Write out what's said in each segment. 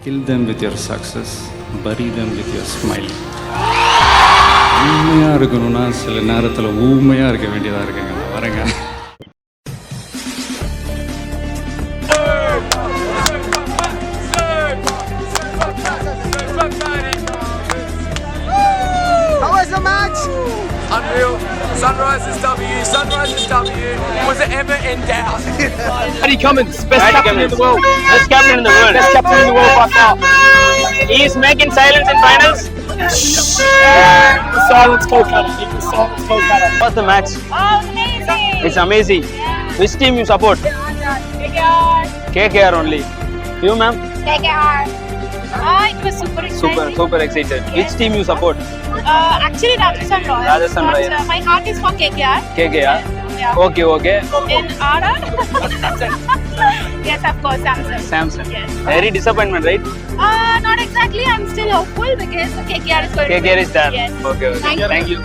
Kill them with your success, bury them with your smile. உண்மையாக இருக்கணும்னா சில நேரத்தில் ஊமையாக இருக்க வேண்டியதாக இருக்குங்க. நான் வரேங்க. How was the match? Unreal. Sunrise is W. Sunrise is W. Was it ever in doubt? Paddy Cummins, best captain in the world. Best captain in the world. Best captain in the world right now. He is making silence in finals. Silence Kolkata. Silence Kolkata. What's the match? Amazing! It's amazing. Which team you support? KKR. KKR only. You, ma'am? KKR. It was super exciting. Super excited. Which team you support? Actually, Rajasthan Royals. Rajasthan but, Royals. my heart is for KKR. KKR. Yeah. Okay. In RR? Yes, of course, Samsung. Samsung. Yes. Very disappointment, right? Not exactly. I'm still hopeful because KKR is going to KKR win. is there. Yes. Okay. Thank you.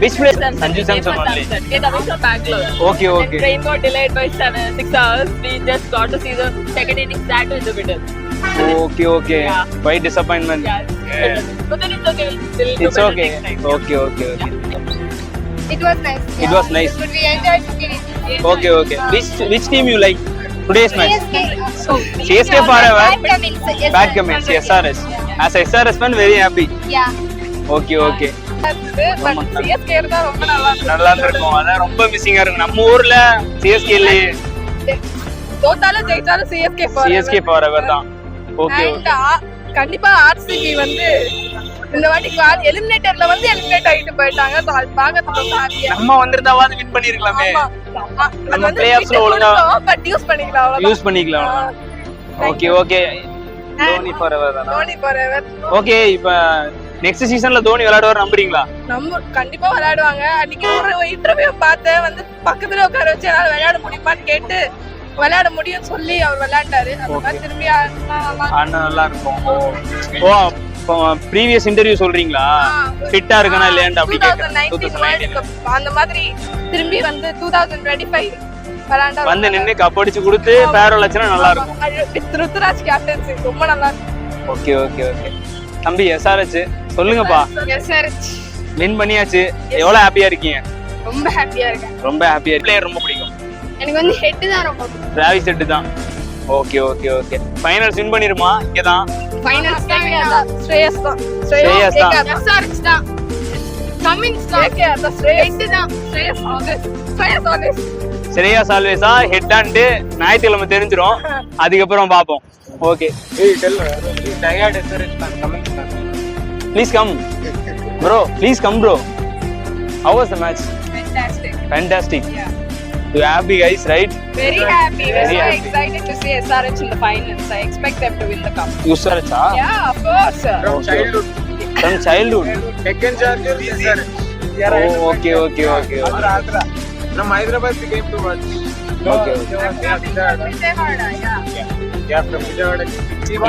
Which place? Sanju Samson only. We're coming from Bangalore. Okay. The train got delayed by 6 hours. We just got to see the second innings that in the middle. Okay. Yeah. Quite disappointment. Yeah. But then it's okay. We'll do It's better okay. next time. Okay. It was nice. It was nice. But we enjoyed it. Okay. Which team you like? Today's match. CSK. CSK forever. Bad Cummins. Yes, Bad Cummins. SRS. As SRS fan, very happy. Yeah. Okay. But CSK இருந்தா ரொம்ப நல்லா இருக்கும். அதான் ரொம்ப மிஸ்ஸிங்கா இருக்கு. நம்ம ஊர்ல CSK இல்லையே. தோத்தாலும் ஜெயிச்சாலும் CSK forever தான். Okay. கண்டிப்பா RCB வந்து இந்த வாட்டி எலிமினேட்டர்ல வந்து எலிமினேட் ஆயிட்டு போயிட்டாங்க. சோ அது பார்க்கறது ரொம்ப ஹாப்பியா. நம்ம வந்திருந்தாவாது வின் பண்ணிருக்கலாமே. அது நம்ம வந்து playoffs ல ஒழுங்கா பட் யூஸ் பண்ணிக்கலாம் அவ்வளவுதான். யூஸ் பண்ணிக்கலாம். Okay. தோனி forever தான். தோனி forever. ஓகே, இப்போ நெக்ஸ்ட் சீசன்ல தோனி விளையாடுவார் நம்புறீங்களா? நம்ம கண்டிப்பா விளையாடுவாங்க. அன்னைக்கு ஒரு இன்டர்வியூ பார்த்தேன், வந்து பக்கத்துல உட்கார வச்சு என்னால விளையாட முடியுமான்னு கேட்டு விளையாட முடியும்னு சொல்லி அவர் விளையாண்டாரு. அந்த மாதிரி திரும்பி நல்லா இருக்கும். ஓ, ப்ரீவியஸ் இன்டர்வியூ சொல்றீங்களா? ஃபிட்டா இருக்கானா இல்லையான்னு அப்படி கேக்குறேன். 2019 World Cup அந்த மாதிரி திரும்பி வந்து 2025 விளையாண்டா வந்து நின்னு கப் அடிச்சு கொடுத்து ஃபேர்வெல் ஆச்சுனா நல்லா இருக்கும். வித் ருத்ராஜ் கேப்டன்சி ரொம்ப நல்லா இருக்கும். ஓகே. தம்பி SRH சொல்லுங்கப்பா. SRH வின் பண்ணியாச்சு. எவ்வளவு ஹாப்பியா இருக்கீங்க? ரொம்ப ஹாப்பியா இருக்கேன். ரொம்ப ஹாப்பியா. பிளேயர் ரொம்ப பிடிக்கும். எனக்கு வந்து ஹெட் தான் ரொம்ப பிடிக்கும். டிராவிஸ் ஹெட் தான். ஓகே. ஃபைனல்ஸ் வின் பண்ணிருமா? இங்க தான் ஃபைனல்ஸ் தான். ஸ்ரேயஸ் தான். SRH தான். கமின்ஸ் தான். கேகேஆர் தான். ஸ்ரேயஸ் தான். ஸ்ரேயஸ் ஆல்வேஸ். ஸ்ரேயா சால்வேஸா ஹெட்டான்ட்டு ஞாயிற்றுக்கிழமை தெரிஞ்சிரும். அதுக்கப்புறம் பார்ப்போம். Okay. Please come, bro. How was the match? Fantastic. Yeah. You happy guys, right? Very happy. Very We're so happy. excited to see SRH in the finals. I expect them to win the cup. You SRH? Yeah, of course. From childhood. Second charge is sir. Oh, okay. From Hyderabad we came to watch. Okay. Vijayawada, Yeah, from Vijayawada.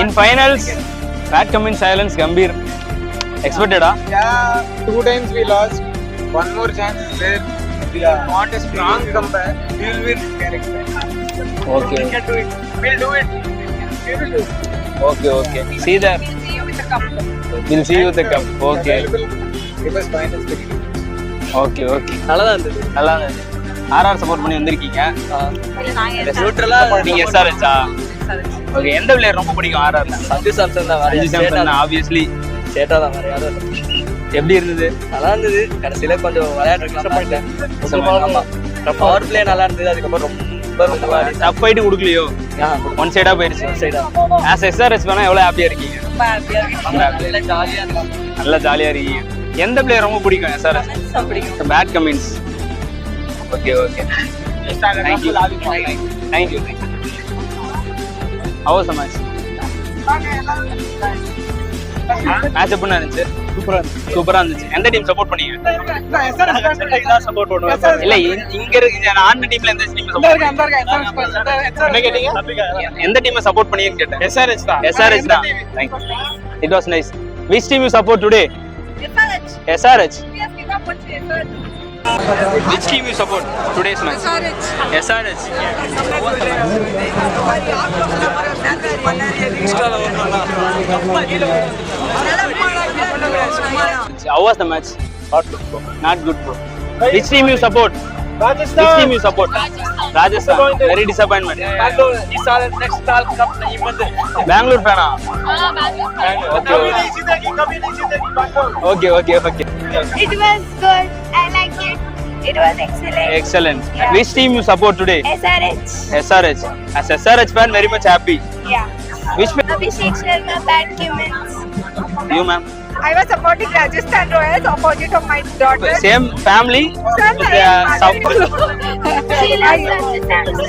In finals, Pat Cummins silence Gambhir. Expected, ah? Yeah, 2 times we lost. One more chance is there. We want a strong comeback. We will win. Okay. We can do it. We'll do it. We will do it. Okay. See there. We'll see you with the cup. We'll see you with the cup. Okay. Give us finals to give. Okay. நல்லா இருந்தது. RR support பண்ணி வந்திருக்கீங்க. நியூட்ரலா நீங்க SRH ஆ? Okay. எந்த player ரொம்ப பிடிக்கும் RRல? சஞ்சு சாம்சன் தான். Obviously. சேட்டா தான் வேற யாரும் எப்படி இருந்தது? நல்லா இருந்தது. கடைசியில கொஞ்சம் விளையாடுறதுலாம் ஆமா. பவர் பிளே நல்லா இருந்தது. அதுக்கப்புறம் ரொம்ப டஃப் ஃபைட் கொடுக்கலையோ? ஒன் சைடா போயிருச்சு. சைடா. ஆஸ் SRH வேணா எவ்வளவு ஹாப்பியா இருக்கீங்க? ரொம்ப ஹாப்பியா இருக்கு. ஜாலியா இருக்கலாம். நல்லா ஜாலியா இருக்கீங்க. எந்த பிளேயர் ரொம்ப பிடிக்கும் SRH? பிடிக்கும். Pat Cummins. Okay. Thank you. How was the match? Match எப்படி இருந்துச்சு? சூப்பரா இருந்துச்சு. எந்த டீம் சப்போர்ட் பண்ணீங்க? இல்ல இங்க இருக்கு ஆன் டீம்ல எந்த டீம் சப்போர்ட் என்ன கேட்டீங்க? எந்த டீம் சப்போர்ட் பண்ணீங்கன்னு கேட்டேன். SRH தான். Thank you. It was nice. Which team you support today? SRH. SRH. CSK தான் போச்சு. SRH. Which team you support today's match? SRH. How was the match? Not good, bro. Which team you support? Which team you support? Rajasthan. Very disappointment. Bangalore fan. Okay. It was good. I liked it. It was excellent. Excellent. Yeah. Which team you support today? SRH. SRH. As SRH fan, very much happy. Yeah. Which fan? Abhishek Sharma, Pat Cummins. You, ma'am? I was supporting Rajasthan Royals opposite of my daughter. Same family?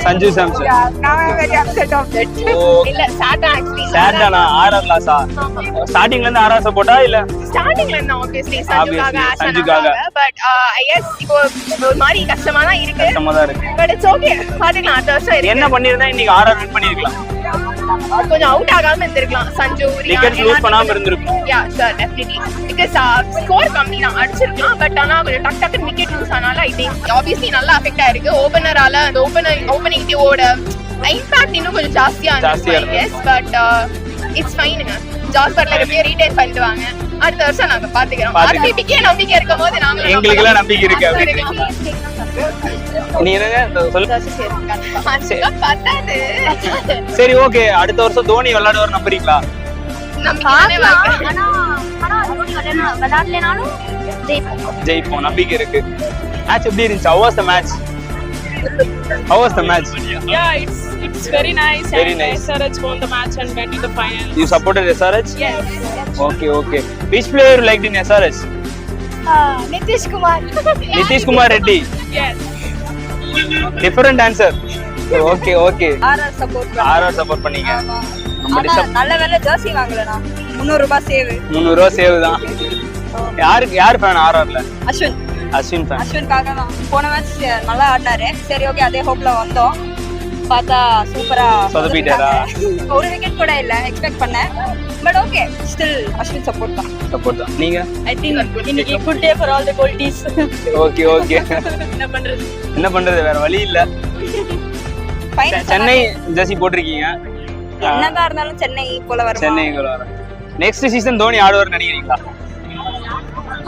Sanju Samson. Yeah, now I'm very upset of that. Oh. இல்ல சாட்டா actually Sad-ஆனா? RR லாஸா? Starting ல இருந்து RR சப்போர்ட்டா இல்ல? ஸ்டார்டிங்ல இருந்து ஆப்வியஸ்லி Obviously, சஞ்சுக்காக. பட் ஐ கெஸ் இப்போ ஒரு மாதிரி கஷ்டமா தான் இருக்கு. கஷ்டமா தான் இருக்கு. But it's okay. பாத்துக்கலாம் அடுத்த வருஷம் இருக்கு. என்ன பண்ணிருந்தா இன்னைக்கு RR வின் பண்ணிருக்கலாம்? கொஞ்சம் அவுட் ஆகாம இருந்திருக்கலாம். சஞ்சு விக்கெட் லூஸ் பண்ணாம இருந்திருக்கும். யா சார் டெஃபினெட்லி பிகாஸ் ஸ்கோர் கம்மி தான் அடிச்சிருக்கலாம். பட் ஆனா கொஞ்சம் டக்கு விக்கெட் லூஸ் ஆனால ஐ திங்க் ஆப்வியஸ்லி நல்லா அஃபெக்ட் ஆயிருக்கு. ஓபனரால அந்த ஓபனிங் டீமோட இம்பாக்ட் இன்னும் கொஞ்சம் ஜாஸ்தியா இருக்கு. எஸ் பட் இட்ஸ் ஃபைனுங்க. ஜாஸ் பட்லர் எப்படியும் ரீடைன் பண்ணிடுவாங்க. அடுத்த வருஷம் நாங்க பாத்துக்கிறோம். ஆர்சிபிக்கே நம்பிக்கை இருக்கும் போது நாங்க எங்களுக்கெல்லாம் நம்பிக்கை இருக்கு அப்படின்னு. நீ என்னங்க சொல்லு. பத்தாது சரி ஓகே, அடுத்த வருஷம் தோனி விளையாடுவார் நம்புறீங்களா? விளையாடலனாலும் ஜெயிப்போம், நம்பிக்கை இருக்கு. மேட்ச் எப்படி இருந்துச்சு? How was the match? Yeah, it's very nice. Very and nice. SRH won the match and went to the final. You supported SRH? Yes. Okay. Which player you liked in SRH? Nitish Kumar. Nitish Kumar Reddy. Yes. Different answer. Okay. RR support RR support பண்ணீங்க. நம்ம நல்ல வேலை Jersey வாங்கலனா 300 ரூபாய் save. 300 ரூபாய் save தான். யார் fan RRல? Ashwin fan. அஸ்வின்காக தான். போன மேட்ச் நல்லா ஆடினாரு. சரி ஓகே அதே ஹோப்ல வந்தோம். பார்த்தா சூப்பரா சொதப்பிட்டாரா? ஒரு விக்கெட் கூட இல்ல எக்ஸ்பெக்ட் பண்ணேன். But okay still Ashwin support தான். சப்போர்ட் தான். நீங்க? I think இன்னைக்கு good day for all the Goldies. Okay. என்ன பண்றது, வேற வழி இல்ல. சென்னை ஜெர்சி போட்டிருக்கீங்க. என்னதான் இருந்தாலும் சென்னை போல வரும். சென்னை நெக்ஸ்ட் சீசன் தோனி ஆடுவார் நினைக்கிறீங்களா?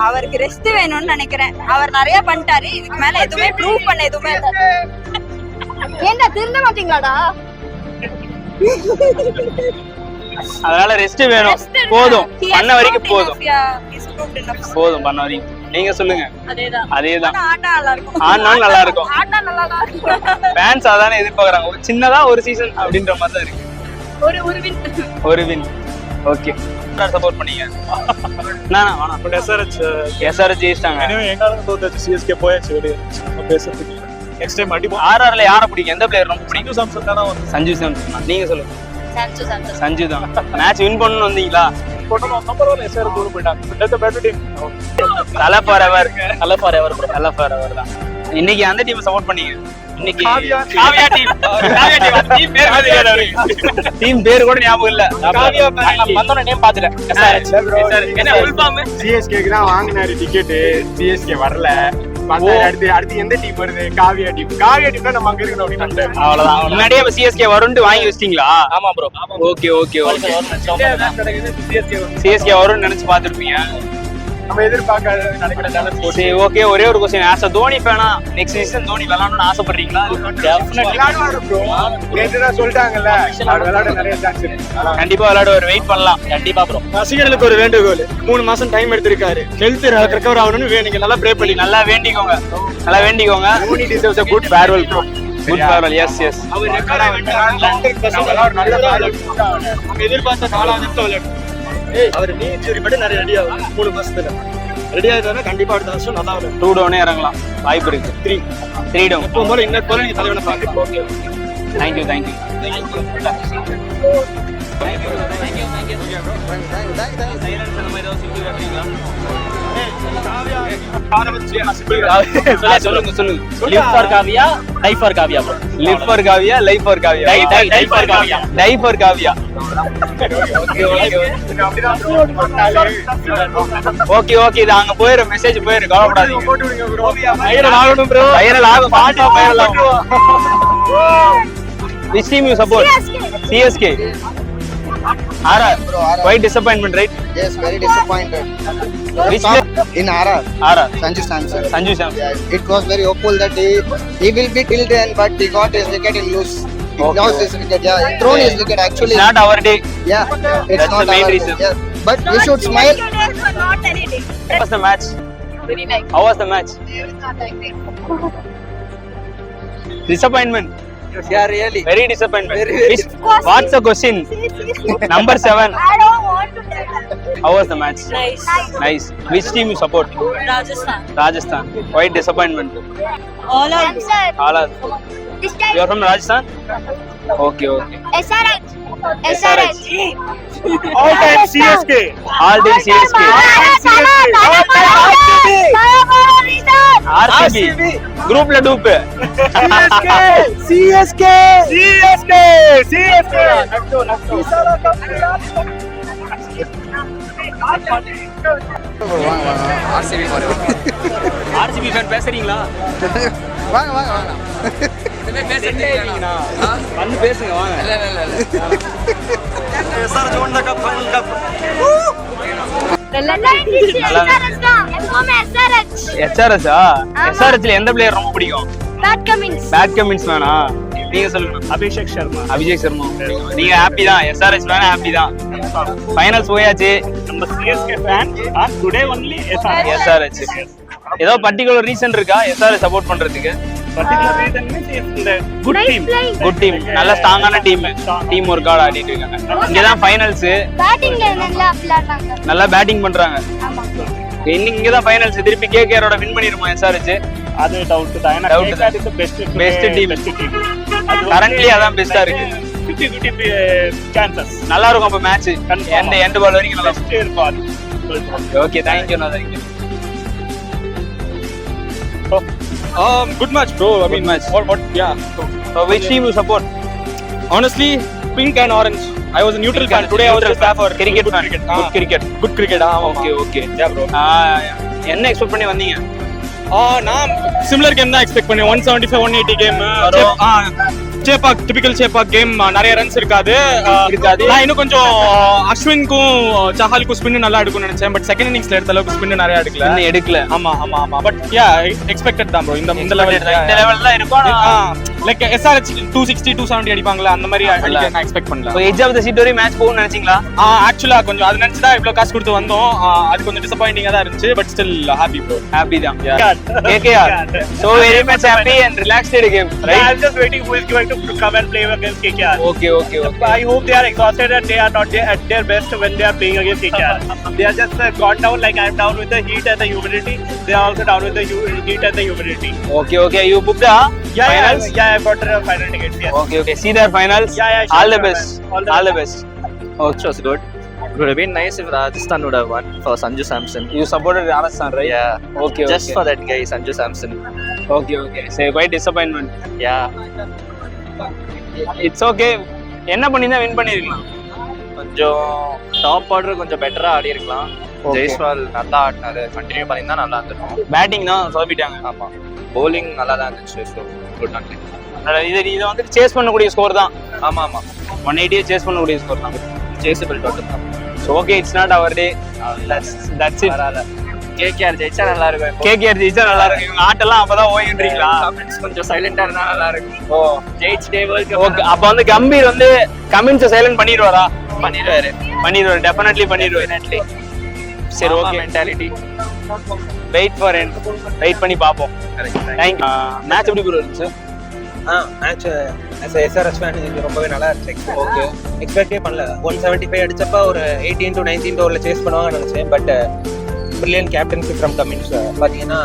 அவருக்கு ரெஸ்ட் வேணும்னு நினைக்கிறேன். அவர் நிறைய பண்ணிட்டாரு. இதுக்கு மேல எதுவுமே ப்ரூவ் பண்ண எதுவுமே இல்ல. ஏன்டா திருந்த மாட்டீங்களாடா? அதனால ரெஸ்ட் வேணும். போதும், பண்ண வரைக்கும் போதும். பண்ண வரைக்கும். நீங்க சொல்லுங்க. அதேதான். ஆடினாலும் நல்லா இருக்கும். ஃபேன்ஸ் அதானே எதிர்பார்க்கறாங்க. ஒரு சின்னதா ஒரு சீசன் அப்படின்ற மாதிரி தான் இருக்கு. ஒரு வின். ஓகே. சப்போர்ட் பண்ணீங்க. நானா வேணாம். SRH ஜெயிச்சிட்டாங்க. சிஎஸ்கே போயாச்சு வெளியே பேசுறதுக்கு. நெக்ஸ்ட் டைம் அடிப்போம். RRல யாரை பிடிக்கும்? எந்த பிளேயர் ரொம்ப பிடிக்கும்? சஞ்சு சாம்சன். நீங்க சொல்லுங்க. சஞ்சு தான். மேட்ச் வின் பண்ணனும் வந்தீங்களா? நம்பர் 1 எஸ்ஆர் தூர போயிட்டாங்க. Better better team. தல ஃபாரெவர் தான். இன்னைக்கு அந்த டீம் சப்போர்ட் பண்ணீங்க. இன்னைக்கு காவியா டீம். டீம் பேர் கூட ஞாபகம் இல்ல. காவியா மத்தன நேம் பாத்துல. என்ன உல்பாம் சிஎஸ்கேக்கு தான் வாங்குனாரு டிக்கெட். சிஎஸ்கே வரல. அடுத்து எந்த டீம் வருது? காவியா டீம் தான் நம்ம அங்க இருக்கணும் அப்படின்னு. அவ்வளவுதான். முன்னாடியே சிஎஸ்கே வரும்னு வாங்கி வச்சிட்டீங்களா? ஆமா ப்ரோ. ஓகே. சிஎஸ்கே வரும்னு நினைச்சு பாத்துருப்பீங்க. நம்ம எதிர்பார்க்காத நடக்கிற. சரி ஓகே, ஒரே ஒரு क्वेश्चन. ஆஸ் a தோனி ஃபேனா நெக்ஸ்ட் சீசன் தோனி விளையாடணும்னு ஆசைப்படுறீங்களா? சொல்லிட்டாங்கல்ல, விளையாட நிறைய சான்ஸ் இருக்கு. கண்டிப்பா விளையாடுவார். வெயிட் பண்ணலாம். கண்டிப்பா ப்ரோ. ரசிகர்களுக்கு ஒரு வேண்டுகோள். 3 மாசம் டைம் எடுத்திருக்காரு. ஹெல்த் ரெக்கவர் ஆகணும்னு நீங்க நல்லா ப்ரே பண்ணி நல்லா வேண்டிக்கோங்க. Dhoni deserves a good farewell bro. Good farewell. Yes அவர் ரெக்கார்டா நல்ல நம்ம எதிர்பார்த்த 4வது விளையாடு. அவர் நீ இன்ஜூரி மட்டும் நிறைய ரெடி ஆகும். 3 மாசத்துல ரெடி ஆயிட்டாருன்னா கண்டிப்பா அடுத்த வருஷம் நல்லா வரும். 2 டவுனே இறங்கலாம் வாய்ப்பு இருக்கு. 3 டவுன். இப்போ போல இன்னொரு போல நீங்க தலைவனை பாருங்க. ஓகே. தேங்க்யூ. சொல்லுங்க சொல்லுங்க. Live for Kavya, die for Kavya bro. Live for Kavya, life for Kavya? Die for Kavya. Tie for Kavya. Okay okay, இது அங்க போயிரு, மெசேஜ் போயிரு, கவலைப்படாதீங்க. வைரல் ஆகணும் ப்ரோ, வைரல் ஆகும், பாட்டா வைரல் ஆகும். Which team you support? CSK. RR. Quite disappointment, right? Yes, very disappointed. Which In RR, RR. Sanju Samson. Sanju Sam. Yeah, it was very hopeful that he will be till then, but he got his wicket in loose. He Okay. lost his wicket. Yeah, he thrown his wicket actually. It's not our day. Yeah, it's That's not the main our reason. Yeah, but we should smile. Not anything. How was the match? Very nice. How was the match? Disappointment. Yeah, really. Very disappointment. Very, very Which, what's the question? Number 7. I don't want to tell. How was the match? Nice. Nice. Which team you support? Rajasthan. Rajasthan. Quite disappointment. All are Sir, All are. this time You are from Rajasthan? Okay, okay. SRH. SRH. All time CSK. All team CSK. RCB. Group la dupe. CSK. RCB fan பேசுறீங்களா? வாங்க வாங்க வாங்க. வந்து பேசுங்க வாங்க. SRH won the cup, final cup. SRH ah? SRH ல எந்த player ரொம்ப பிடிக்கும்? பேட் கமின்ஸ் வேணா? நீங்க சொல்லுங்க. Abhishek Sharma. அபிஷேக் சர்மா. நீங்க ஹாப்பி தான், SRH வேணா ஹாப்பி தான். ஃபைனல்ஸ் போயாச்சு. நம்ம CSK fan. Today only SRH. ஏதோ பர்టిక్యులர் ரீசன் இருக்கா SRH சப்போர்ட் பண்றதுக்கு? Particular reason means it's the good team. Good team, நல்ல ஸ்ட்ராங்கான டீம். டீம் ஒர்க் அவுட் ஆடிட்டு இருக்காங்க. இங்க தான் ஃபைனல்ஸ். பேட்டிங்ல நல்லா விளையாடுறாங்க. நல்லா பேட்டிங் பண்றாங்க. ஆமா. இன்னைக்கு இங்க தான் ஃபைனல்ஸ். திருப்பி KKR வின் பண்ணிருமா SRH? அது டவுட் தான். ஏன்னா Doubt KKR is the best team. Currently அதான் பெஸ்டா இருக்கு. 50-50 chances. நல்லா இருக்கும் அப்ப மேட்ச். எண்ட் பால் வரைக்கும் நல்லா Best இருக்கும். Okay, thank you. Thank you. Good match, bro. I mean, match. What? Yeah. Which team you support? Honestly, pink and orange. I was a neutral fan. Today I was just there for Cricket fan. Good cricket. Good cricket. Okay, okay. Yeah, bro. என்ன expect பண்ணி வந்தீங்க? நான் similar game தான் expect பண்ணேன். 175-180 game. Chepauk, typical Chepauk game. நிறைய runs இருக்காது. நான் இன்னும் கொஞ்சம் அஸ்வினுக்கும் சஹாலுக்கும் ஸ்பின் நல்லா எடுக்கும்னு நினைச்சேன். பட் செகண்ட் இன்னிங்ஸ்ல எடுத்த அளவுக்கு ஸ்பின் நிறைய எடுக்கல. இன்னும் எடுக்கல. ஆமா. பட் யா, எக்ஸ்பெக்டட் தான் ப்ரோ. இந்த லெவல் தான் இருக்கும். லைக் SRH 260-270 அடிப்பாங்களா, அந்த மாதிரி நான் எக்ஸ்பெக்ட் பண்ணல. எட்ஜ் ஆஃப் தி சீட் வரை மேட்ச் போகும்னு நினைச்சீங்களா? ஆக்சுவலா கொஞ்சம் அது நினைச்சு தான் இவ்வளவு காசு கொடுத்து வந்தோம். அது கொஞ்சம் டிசப்பாயிண்டிங்கா தான் இருந்துச்சு. But still happy bro. Happy தான். KKR. So very much happy and relaxed game, right? I'm just waiting who is going to come and play against KKR. Okay. I hope they are exhausted and they are not at their best when they are playing against KKR. They are just gone down like I'm down with the heat and the humidity. They are also down with the heat and the humidity. Okay. You booked the finals? I got final tickets. Yes. Okay. See their finals. Yeah. All the best. All the best. It was good. It would have been nice if Rajasthan would have won for Sanju Samson. You supported Rajasthan, right? Yeah. Okay. Just for that guy, Sanju Samson. Okay. So quite disappointment. Yeah. It's okay. என்ன பண்ணிருந்தா win பண்ணிருக்கலாம்? கொஞ்சம் top order கொஞ்சம் பெட்டரா ஆடி இருக்கலாம். ஜெய்ஸ்வால் நல்லா ஆடினாரு. Continue பண்ணியிருந்தா நல்லா இருந்திருக்கும். பேட்டிங் தான் சொதப்பிட்டாங்க. ஆமா. bowling நல்லா தான் இருந்துச்சு. So could not. இதை வந்து சேஸ் பண்ணக்கூடிய ஸ்கோர் தான். ஆமா 180 சேஸ் பண்ணக்கூடிய ஸ்கோர் தான். சேஸபிள் டோட்டல் தான். So okay, it's not our day. That's it. KKR ஜெயிச்சா நல்லா இருக்கும். KKR ஜெயிச்சா நல்லா இருக்கும். இவங்க ஆட்டெல்லாம் அப்பதான் ஓய்ன்றீங்களா? கமெண்ட்ஸ் கொஞ்சம் சைலண்டா இருந்தா நல்லா இருக்கும். ஓ, ஜெயிச்சிட்டே வேர்ல்ட் கப். ஓகே. அப்ப வந்து கம்பீர் வந்து கமெண்ட்ஸ் சைலண்ட் பண்ணிடுவாரா? பண்ணிடுவாரு. டெஃபினெட்லி பண்ணிடுவாரு. சரி, okay. Mentality. Wait for end. Wait பண்ணி பாப்போம். Thank you. மேட்ச் எப்படி ப்ரோ இருந்துச்சு? மேட்ச் SRH ஃபேன் ரொம்பவே நல்லா இருந்துச்சு. ஓகே. எக்ஸ்பெக்டே பண்ணல. 175 அடிச்சப்ப ஒரு 18 to 19 ஓவர்ல சேஸ் பண்ணுவாங்கன்னு நினைச்சேன். But brilliant captaincy from Cummins. பாத்தீங்கன்னா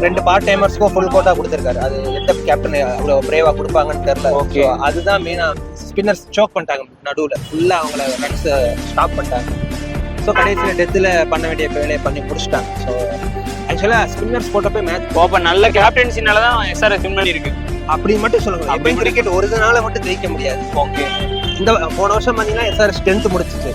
2 பார்ட் டைமர்ஸ்க்கும் ஃபுல் கோட்டா கொடுத்துருக்காரு. அது எந்த கேப்டன் அவ்வளோ பிரேவா கொடுப்பாங்கன்னு தெரியல. Okay. So, அதுதான் மெயினா ஸ்பின்னர்ஸ் சோக் பண்ணிட்டாங்க நடுவில் ஃபுல்லாக அவங்கள ரன்ஸ் ஸ்டாப் பண்ணிட்டாங்க. ஸோ கடைசியில் டெத்தில் பண்ண வேண்டிய வேலையை பண்ணி முடிச்சிட்டாங்க. ஸோ ஆக்சுவலாக ஸ்பின்னர்ஸ் போட்டப்போ மேட்ச் அப்ப நல்ல கேப்டன்சினால தான் எஸ்ஆர்எச் வின் பண்ணிருக்கு. அப்படி மட்டும் சொல்லுங்க. எப்பயும் கிரிக்கெட் ஒரு நாள மட்டும் ஜெயிக்க முடியாது. ஓகே. இந்த போன வருஷம் பார்த்தீங்கன்னா எஸ்ஆர்எச் 10th முடிச்சிச்சு.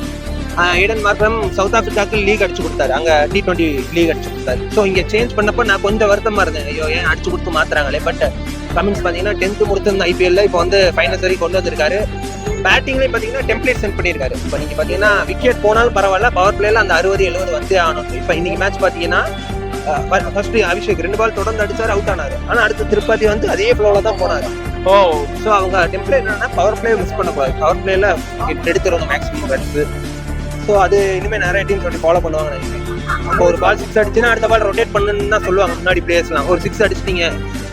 ஈடன் மார்க்ரம் சவுத் ஆப்பிரிக்காவுக்கு லீக் அடிச்சு கொடுத்தாரு. அங்கே T20 லீக் அடிச்சு கொடுத்தாரு. ஸோ இங்கே சேஞ்ச் பண்ணப்போ நான் கொஞ்சம் வருத்தமாக இருந்தேன். ஐயோ ஏன் அடிச்சு கொடுத்து மாத்துறாங்களே. பட் கமின்ஸ் பார்த்தீங்கன்னா 10th முடிச்சிருந்த IPL இப்போ வந்து ஃபைனல்ஸ் வரைக்கும் கொண்டு வந்திருக்காரு. பேட்டிங்லேயும் பார்த்தீங்கன்னா டெம்ப்ளேட் சென்ட் பண்ணியிருக்காரு. இப்போ நீங்கள் பார்த்தீங்கன்னா விக்கெட் போனாலும் பரவாயில்ல, பவர் பிளேல அந்த 60-70 வந்து ஆகணும். இப்போ இன்னைக்கு மேட்ச் பார்த்தீங்கன்னா ஃபர்ஸ்ட் அபிஷேக் 2 பால் தொடர்ந்து அடிச்சாரு, அவுட் ஆனாரு. ஆனால் அடுத்து திருப்பதி வந்து அதே ஃப்ளோவில் தான் போனாரு. ஓ. ஸோ அவங்க டெம்ப்ளேட் என்னன்னா பவர் பிளே மிஸ் பண்ணக்கூடாது. பவர் பிளேல எடுத்துருவாங்க மேக்ஸிமம் ரன்ஸ். ஸோ அது இனிமேல் நிறைய டீம் சொல்லி ஃபாலோ பண்ணுவாங்க நினைக்கிறேன். இப்போ ஒரு பால் 6 அடிச்சுன்னா அடுத்த பால் ரொட்டேட் பண்ணுன்னு தான் சொல்லுவாங்க முன்னாடி பிளேயர்ஸ்லாம். ஒரு 6 அடிச்சிட்டீங்க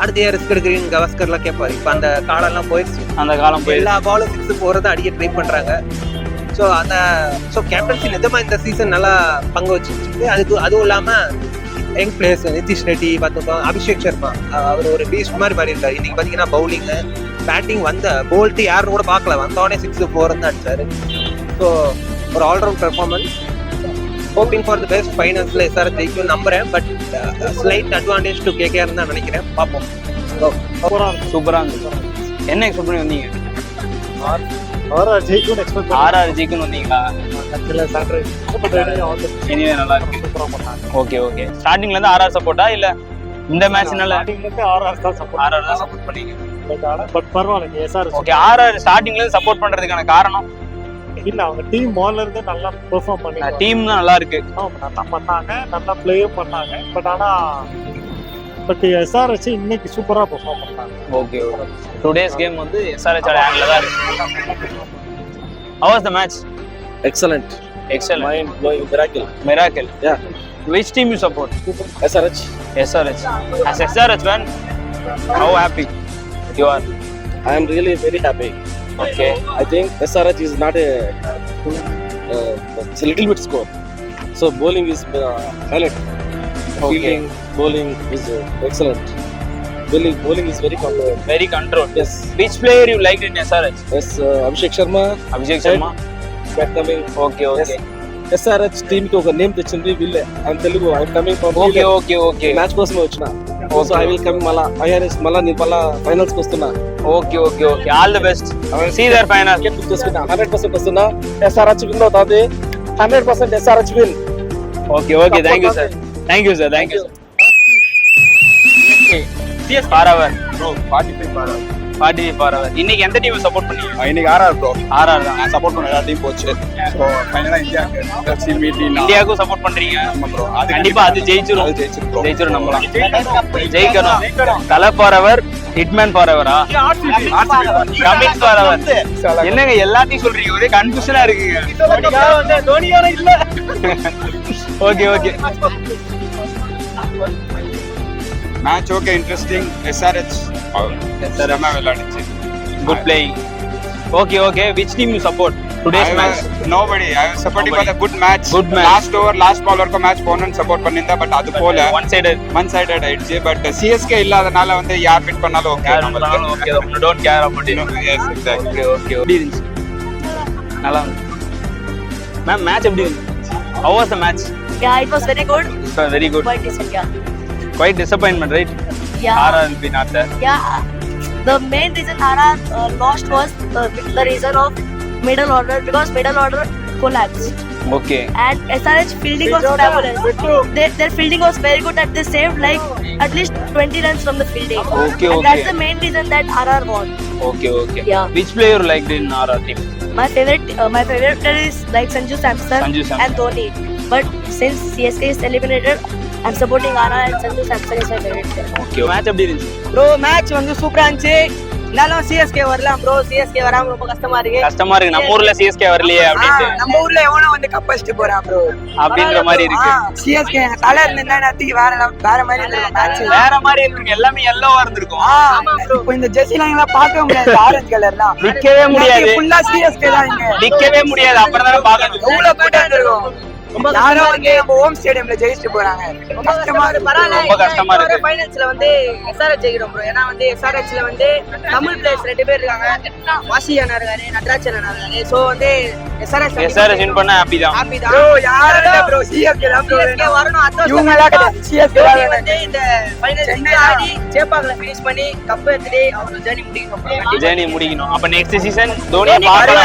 அடுத்த ஏன் ரிஸ்க் எடுக்கிறீங்க கவாஸ்கர்லாம் கேட்பாரு. இப்போ அந்த காலம்லாம் போயிடுச்சு. அந்த காலம் போய் எல்லா பாலும் 6 போகிறத அடிக்க ட்ரை பண்ணுறாங்க. ஸோ கேப்டன்சி நிஜமா இந்த சீசன் நல்லா பங்கு வச்சுருக்கு. அதுவும் இல்லாமல் யங் பிளேயர்ஸ் நிதிஷ் ரெட்டி பார்த்துக்கோ, அபிஷேக் சர்மா அவர் ஒரு பீஸ்ட் மாதிரி மாறி இருக்காரு. இன்னைக்கு பார்த்தீங்கன்னா பவுலிங்கு பேட்டிங் வந்த போல்ட்டு யாருன்னு கூட பார்க்கல, வந்தோடனே 6 4 தான் அடிச்சாரு. ஸோ ஒரு all round performance. Hoping for the best. ஃபைனல்ஸில் எஸ்ஆர்எச் ஜெயிக்கும் நம்புறேன். But slight advantage to KKR தான் நினைக்கிறேன். பார்ப்போம். சூப்பரா இருந்துச்சு. என்ன எக்ஸ்பெக்ட் பண்ணி வந்தீங்க? ஆர்ஆர் ஜெயிக்கும்னு எக்ஸ்பெக்ட் RR ஜெயிக்கும்னு வந்தீங்களா? இனிமே நல்லா இருக்கு. Okay okay. ஸ்டார்டிங்ல இருந்து RR சப்போர்ட்டா இல்ல இந்த மேட்ச்னால? ஆர்ஆர் தான் சப்போர்ட். RR தான் சப்போர்ட் பண்ணீங்க. பட் பரவாயில்ல எஸ்ஆர்எச். ஓகே. RR ஸ்டார்டிங்ல இருந்து சப்போர்ட் பண்றதுக்கான காரணம் இல்ல அவங்க டீம் முதல்ல இருந்து நல்லா பெர்ஃபார்ம் பண்ணாங்க. டீம் தான் நல்லா இருக்கு. நல்லா பண்ணாங்க, நல்லா பிளேயும் பண்ணாங்க. பட் எஸ்ஆர்எச் இன்னைக்கு சூப்பரா பெர்ஃபார்ம் பண்ணாங்க. ஓகே. டுடேஸ் கேம் வந்து எஸ்ஆர்எச் ஹேண்ட்ல தான் இருக்கு. How was the match? Excellent. Excellent. Mind blowing miracle. Yeah. Which team you support? SRH. SRH. As SRH fan, how happy you are? I am really very happy. Okay. I think SRH is not it's a little bit score. So bowling is highlight. Fielding, bowling is excellent. Bowling is very controlled. Very controlled. Yes. Which player you liked in SRH? Yes, Abhishek Sharma. Abhishek Sharma. Back coming. Okay, okay. Yes. SRH team ki oka name techindi ville. I'm Telugu. I'm coming from. Okay. Match కోసం వచ్చిన. Also I will come IRS mala finals కి వస్తున్నా. Okay. All the best. See their final. 100% వస్తున్నా. SRH win అవుతాది. 100% SRH win. Okay. Thank you, sir. Thank you, sir. CS Forever. Bro, 45 forever. 45 Forever. இன்னைக்கு எந்த team support பண்ணீங்க? இன்னைக்கு RR bro. RR தான். நான் சப்போர்ட் பண்ண எல்லா டீம் போச்சு. ஸோ ஃபைனலாக இந்தியாவுக்கும் சப்போர்ட் பண்றீங்க? ப்ரோ அது கண்டிப்பா அது ஜெயிச்சிரும். ஜெயிச்சிரும். ஜெயிச்சிரும் நம்பலாம். ஜெயிக்கணும். தலை ஃபாரெவர், ஹிட்மேன் ஃபாரெவரா? Commit forever. என்னங்க எல்லாத்தையும் சொல்றீங்க, ஒரே கன்ஃபியூஷனா இருக்குங்க. தோனியோட இல்ல. Okay. Match okay, interesting. SRH செம்ம விளையாடுச்சு. Good playing. Okay. Which team you support? Today's match? Nobody. I was supporting for the good match. Good match. Last ball வரைக்கும் மேட்ச் போகணும்னு சப்போர்ட் பண்ணிருந்தா. பட் அது போல One sided ஆயிடுச்சு. But CSK இல்லாதனால வந்து யார் வின் பண்ணாலும் okay. Okay. You don't care about it. Yes, exactly. Okay. எப்படி இருந்துச்சு? நல்லா இருந்துச்சு. மேம் மேட்ச் எப்படி இருந்துச்சு? How was the match? Yeah, it was very good. Very good. Quite decent, yeah. Quite disappointment, right? Yeah. RR will be not there. Yeah. The main reason RR lost was the reason of middle order, because middle order collapsed. Okay. And SRH fielding was fabulous. Their fielding was very good, that they saved like at least 20 runs from the fielding. Okay. And that's the main reason that RR won. Okay. Yeah. Which player you liked in RR team? My favorite player is like Sanju Samson and Dhoni. But since CSK is eliminated, I'm supporting RR and Sanju Samson is my favorite player. Okay. Match எப்படி இருந்துச்சு? Bro match வந்து சூப்பரா இருந்துச்சு. இருந்தாலும் CSK வரலாம் bro. CSK வராம ரொம்ப கஷ்டமா இருக்கு. நம்ம ஊர்ல CSK வரலையே அப்படினு. நம்ம ஊர்ல எவனோ வந்து கப் அடிச்சிட்டு போறான் ப்ரோ அப்படின்ற மாதிரி இருக்கு. சிஎஸ்கே தலை இருந்தா நேத்துக்கு வேற மாதிரி இருந்திருக்கும் மேட்ச். வேற மாதிரி இருக்கு. எல்லாமே yellow-ஆ இருந்திருக்கும். இப்போ இந்த ஜெர்சி லைன்லாம் பார்க்க முடியாது. ஆரஞ்சு கலர்லாம் நிக்கவே முடியாது. ஃபுல்லா சிஎஸ்கே தான் இங்க. நிக்கவே முடியாது. அப்புறம் தான் பார்க்கணும். எவ்வளவு கூட்டம் இருந்திருக்கும். யாரும் வந்து நம்ம ஹோம் ஸ்டேடியம்ல ஜெயிச்சிட்டு போறாங்க. ரொம்ப கஷ்டமா இருக்கு. ஃபைனல்ஸ்ல வந்து எஸ்ஆர்எச் ஜெயிக்கிறோம் ப்ரோ. ஏன்னா வந்து எஸ்ஆர்எச்ல வந்து தமிழ் பிளேயர்ஸ் 2 பேர் இருக்காங்க. வாசி அண்ணா இருக்காரு, நட்ராஜ் அண்ணா இருக்காரு. சோ வந்து எஸ்ஆர்எச் வின் பண்ண ஹாப்பி தான். ப்ரோ யாரும் இல்ல ப்ரோ, சிஎஸ்கே தான் ப்ரோ. CSK வரணும். இவங்களா கிடையாது, சிஎஸ்கே தோனி வந்து இந்த ஃபைனல்ஸ் ஆடி சேப்பாக்ல ஃபினிஷ் பண்ணி கப் எடுத்துட்டு அவர் ஜர்னி முடிக்கணும். ஜர்னி முடிக்கணும். அப்ப நெக்ஸ்ட் சீசன் தோனியை பார்க்கலாம்.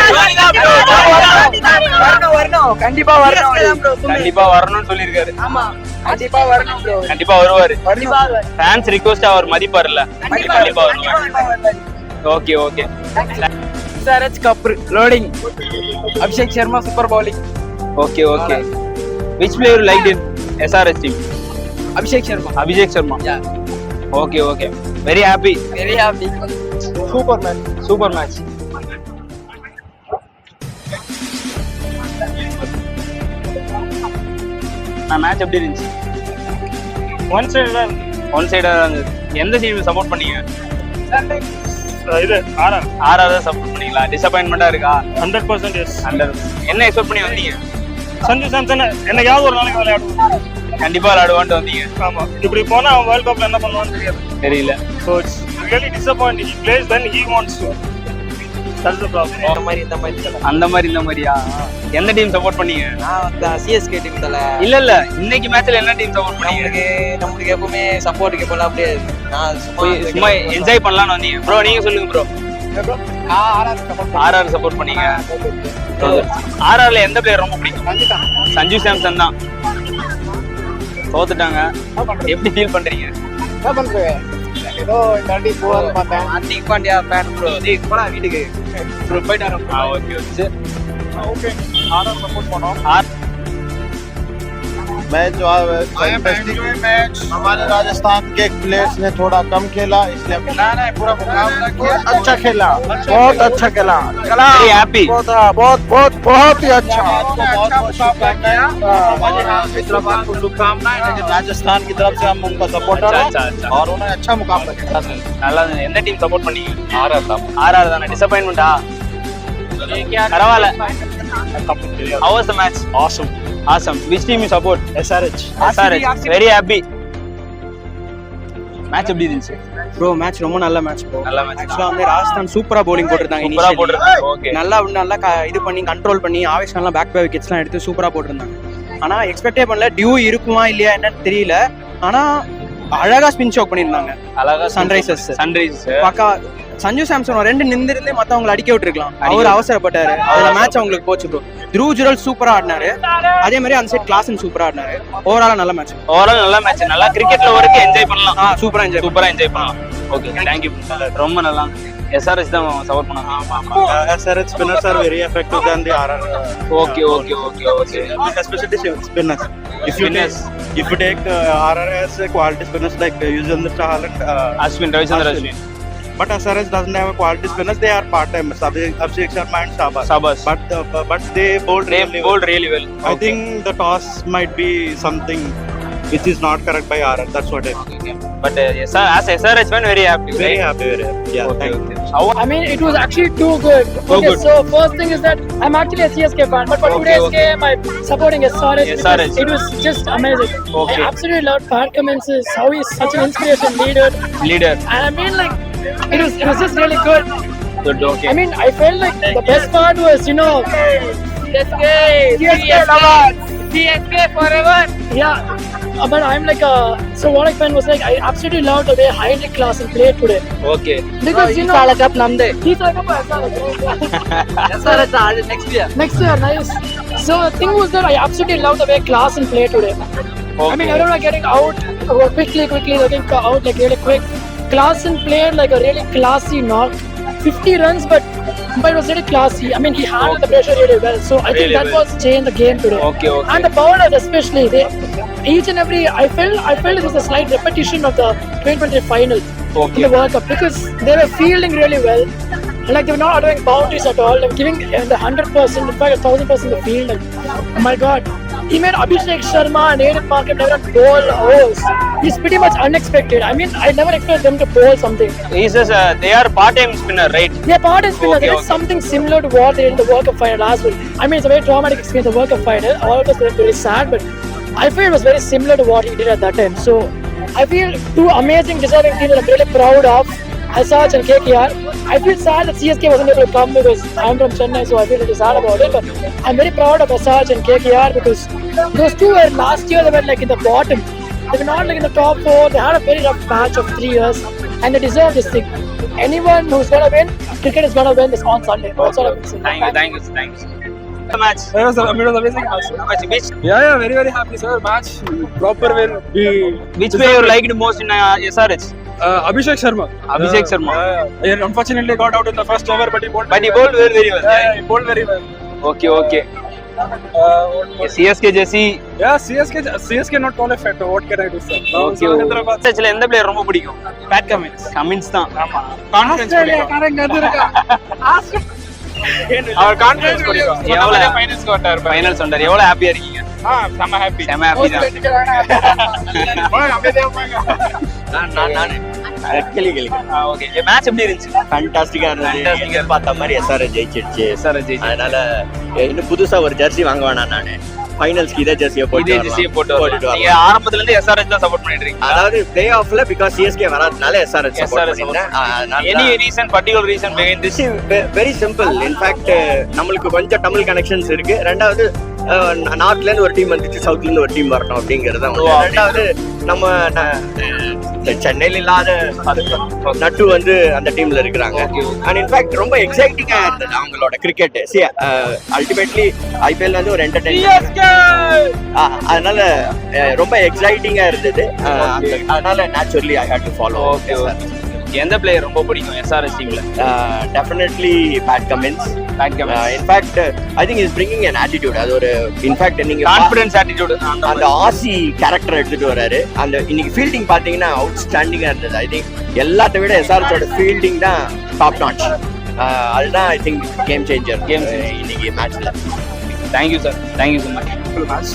வரணும், கண்டிப்பா வரணும், கண்டிப்பா வரணும்னு சொல்லியிருக்காரு. ஆமா, கண்டிப்பா வரணும் ப்ரோ. கண்டிப்பா வருவாரு. கண்டிப்பா வருவாரு. ஃபேன்ஸ் ரிக்வெஸ்ட் அவர் மதிப்பாருல்ல, கண்டிப்பா வருவாரு. Okay okay. SRH cup loading. Abhishek Sharma super bowling. Okay okay. Which player you liked in SRH team? Abhishek Sharma. Abhishek Sharma. Okay okay. Very happy. Very happy. Super match. Super match. Match எப்படி இருந்துச்சு? One side one சைடா இருந்தது. எந்த team support பண்ணீங்க? இது RR RR தான் support பண்ணீங்களா? டிசப்பாயின்மெண்டா இருக்கா? 100% எஸ். என்ன எக்ஸ்பெக்ட் பண்ணி வந்தீங்க? சஞ்சு சாம்சன் என்னைக்காவது ஒரு நாளைக்கு விளையாடுவோம். கண்டிப்பா விளையாடுவான்ட்டு வந்தீங்க. ஆமா, இப்படி போனா அவன் வேர்ல்ட் கப்ல என்ன பண்ணுவான்னு தெரியாது. தெரியல. So it's really disappointing. He plays when he wants to. That's the problem. அந்த மாதிரி இந்த மாதிரியா? எந்த டீம் சப்போர்ட் பண்ணீங்க? நான் சிஎஸ்கே டீம் தல. இல்ல இன்னைக்கு மேட்ச்ல என்ன டீம் சப்போர்ட் பண்ணீங்க? நம்மளுக்கு எப்பவுமே சப்போர்ட்டுக்கு போல அப்படியே நான் சும்மா என்ஜாய் பண்ணலாம்னு வந்தீங்க. ப்ரோ நீங்க சொல்லுங்க ப்ரோ. ஆர்ஆர் சப்போர்ட் பண்ணீங்க. ஆர்ஆர்ல எந்த பிளேயர் ரொம்ப பிடிக்கும்? சஞ்சு சாம்சன் தான். தோத்துட்டாங்க, எப்படி ஃபீல் பண்றீங்க? என்ன பண்றீங்க? ஏதோ தாண்டி போவான்னு பார்த்தேன். Hardik Pandya fan bro. டேய் போடா வீட்டுக்கு. ப்ரோ போய்ட்டு வரோம். Okay okay. Okay, RR support பண்ணோம். मैच जो है फैंटास्टिक मैच। हमारे राजस्थान के प्लेयर्स ने थोड़ा कम खेला, इसलिए पूरा मुकाबला किया। अच्छा खेला, बहुत अच्छा खेला। Very happy. बहुत ही अच्छा। हैदराबाद को शुभकामनाएं। लेकिन राजस्थान की तरफ से हम उनका सपोर्टर हैं और उन्होंने अच्छा मुकाबला किया। நல்லா எந்த டீம் சப்போர்ட் பண்ணீங்க? ஆர்ஆர் தான். ஆர்ஆர் தானே. டிசப்பாயின்மெண்டா? பரவாயில்ல. How was the match? Awesome. Which team you support? SRH. SRH. Very happy. Match எப்படி இருந்துச்சு? ப்ரோ மேட்ச் ரொம்ப நல்ல மேட்ச் ப்ரோ. நல்ல மேட்ச். ஆக்சுவலா வந்து ராஜஸ்தான் சூப்பரா பவுலிங் போட்டுருந்தாங்க. சூப்பரா போட்டுருந்தாங்க. ஓகே. நல்லா இது பண்ணி கண்ட்ரோல் பண்ணி ஆவேஷம்லாம் பேக் பை விக்கெட்ஸ்லாம் எடுத்து சூப்பரா போட்டுருந்தாங்க. ஆனா எக்ஸ்பெக்டே பண்ணல டியூ இருக்குமா இல்லையா என்னன்னு தெரியல. ஆனா அழகா ஸ்பின் ஷாட் பண்ணிருந்தாங்க. அழகா சன்ரைசர்ஸ் பக்கா. சஞ்சு சாம்சன் 2 நின்றுருந்து மத்தவங்களை அடிக்க விட்டுருக்கலாம். அவர் அவசரப்பட்டாரு. அதுல மேட்ச் அவங்களுக்கு போச்சு ப்ரோ. த்ரூவ் ஜுரல் சூப்பரா ஆடினாரு. அதே மாதிரி அந்த சைடு கிளாசன் சூப்பரா ஆடினாரு. ஓவராலா நல்ல மேட்ச். நல்லா கிரிக்கெட்ல வரைக்கும் என்ஜாய் பண்ணலாம். சூப்பரா என்ஜாய் பண்ணலாம். Okay, thank you. ரொம்ப நல்லா. எஸ்ஆர்எச் தான் சப்போர்ட் பண்ணாங்க. ஆமா, SRH spinners are very effective than the RR. Okay. Especially spinners. If you take RR as quality spinners like Yuzvendra Chahal and Ravichandran Ashwin. But SRH doesn't have a quality spinners. They are part-timers. Abhishek Sharma and Shabas. But they bowled really well. I think the toss might be something which is not correct by RR. That's what I think. But as SRH fan, very happy. Very happy. Yeah, thank you. I mean, it was actually too good. So first thing is that I'm actually a CSK fan, but for today's game, I'm supporting SRH. It was just amazing. I absolutely loved Pat Cummins. How he's such an inspiration leader. And I mean, like, it was just really good. Okay. I mean, I felt like the best part was, CSK forever. Yeah. But I'm like so what I found was like I absolutely loved the way Heinrich Klaasen played today. Okay. Because cup namde. He's like next year. Next year, nice. So the thing was that I absolutely loved the way Klaasen played today. Okay. I mean, I don't know, getting out quickly, getting out like really quick. Klaasen played like a really classy knock, 50 runs, but it was really classy. I mean, he handled the pressure really well. So I think that was changed the game today. Okay. And the bowlers especially, each and every, I felt it was a slight repetition of the 2023 final in the World Cup because they were fielding really well. Like they were not doing boundaries at all. They were giving the 100%, in fact 1,000% the field. And, oh my God. He made Abhishek Sharma and Aiden Markram never bowl holes. is pretty much unexpected. I mean, I never expected them to bowl something. He says they are part-time spinner, right? They're part of spinner. Okay, There is okay. something similar to what they did in the World Cup final last week. I mean, it's a very traumatic experience, the World Cup final. All of us were very sad, but I feel it was very similar to what he did at that time. So I feel two amazing, deserving teams that I'm really proud of, SRH and KKR. I feel sad that CSK wasn't able to come because I'm from Chennai, so I feel really sad about it. But I'm very proud of SRH and KKR because those two were last year, they were like in the bottom. They were not like in the top 4. They had a very rough patch of 3 years and they deserve this thing. Anyone who's gonna win, cricket is gonna win this on Sunday. That's all I'm saying. Thank you. The match. It was amazing match. Yeah, very, very happy, sir. Match, proper win. Which way you liked most in SRH? Abhishek Sharma. Abhishek Sharma. He unfortunately got out in the first over, but he bowled. But he bowled very well. Yeah, he bowled very well. Okay. CSK Jesse. Yeah, CSK not qualified. So what can I do, sir? Okay. SRH எந்த player ரொம்ப பிடிக்கும்? Pat Cummins Cummins தான். ஆமா confidence அவர் confidence பிடிக்கும் எவ்வளவு ஃபைனல்ஸ்க்கு வந்தார் finals வந்தார். எவ்வளவு ஹாப்பியா இருக்கீங்க? செம ஹாப்பி செம ஹாப்பி தான். ஓகே. மேட்ச் எப்படி இருந்துச்சு? ஃபேண்டாஸ்டிக்கா இருந்துச்சு. பார்த்த மாதிரி SRH ஜெயிச்சிடுச்சு. SRH அதனால இன்னும் புதுசா ஒரு ஜெர்சி வாங்க வேணாம். நானு ஃபைனல்ஸ்க்கு இதே ஜெர்சியை இதே ஜெர்சியை போட்டு நீங்க ஆரம்பத்துல இருந்து SRH தான் சப்போர்ட் பண்ணிட்டு இருக்கீங்க. அதாவது பிளே ஆஃப்ல பிகாஸ் CSK வராதனால SRH சப்போர்ட் பண்ணிட்டேன். Any reason particular reason behind this? Very simple. In fact நம்மளுக்கு கொஞ்சம் தமிழ் கனெக்ஷன்ஸ் இருக்கு. ரெண்டாவது நார்த்ல இருந்து ஒரு டீம் வந்துச்சு, சவுத்ல இருந்து ஒரு டீம் வரணும் அப்படிங்கறது தான். ரெண்டாவது நம்ம சென்னையில இல்லாத நட்டு வந்து அந்த டீம்ல இருக்கிறாங்க. அண்ட் இன்ஃபேக்ட் ரொம்ப எக்ஸைட்டிங்கா இருந்தது அவங்களோட கிரிக்கெட். அல்டிமேட்லி IPL வந்து ஒரு என்டர்டைன்மெண்ட். அதனால ரொம்ப எக்ஸைட்டிங்கா இருந்தது. அதனால naturally I hate to follow. Okay. எந்த பிளேயர் ரொம்ப பிடிக்கும் SRH டீம்ல? Definitely Pat Cummins. In fact I think is bringing an attitude. அது ஒரு இன்ஃபேக்ட் நீங்க கான்ஃபிடன்ஸ் ஆட்டிட்யூட் அந்த ஆசி கேரக்டர் எடுத்துட்டு வராரு. அந்த இன்னைக்கு ஃபீல்டிங் பாத்தீங்கன்னா அவுட்ஸ்டாண்டிங்கா இருந்தது. ஐ திங்க் எல்லாத்த விட SRHோட ஃபீல்டிங் தான் டாப் நாட்ச். அதுதான் ஐ திங்க் கேம் சேஞ்சர் இன்னைக்கு மேட்ச்ல. Thank you sir. Thank you so much.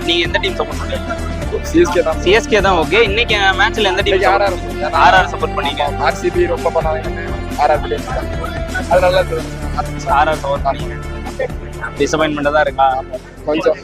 நீங்க எந்த டீம் சப்போர்ட் பண்றீங்க? CSK தான். ஓகே. இன்னைக்கு மேட்ச்ல எந்த டீம்? RR சப்போர்ட் பண்ணீங்க. RCB ரொம்ப பண்ணாங்க. RR அதனால RR சப்போர்ட் பண்ணீங்க. டிசப்பாயின்மெண்டா தான் இருக்கா? கொஞ்சம்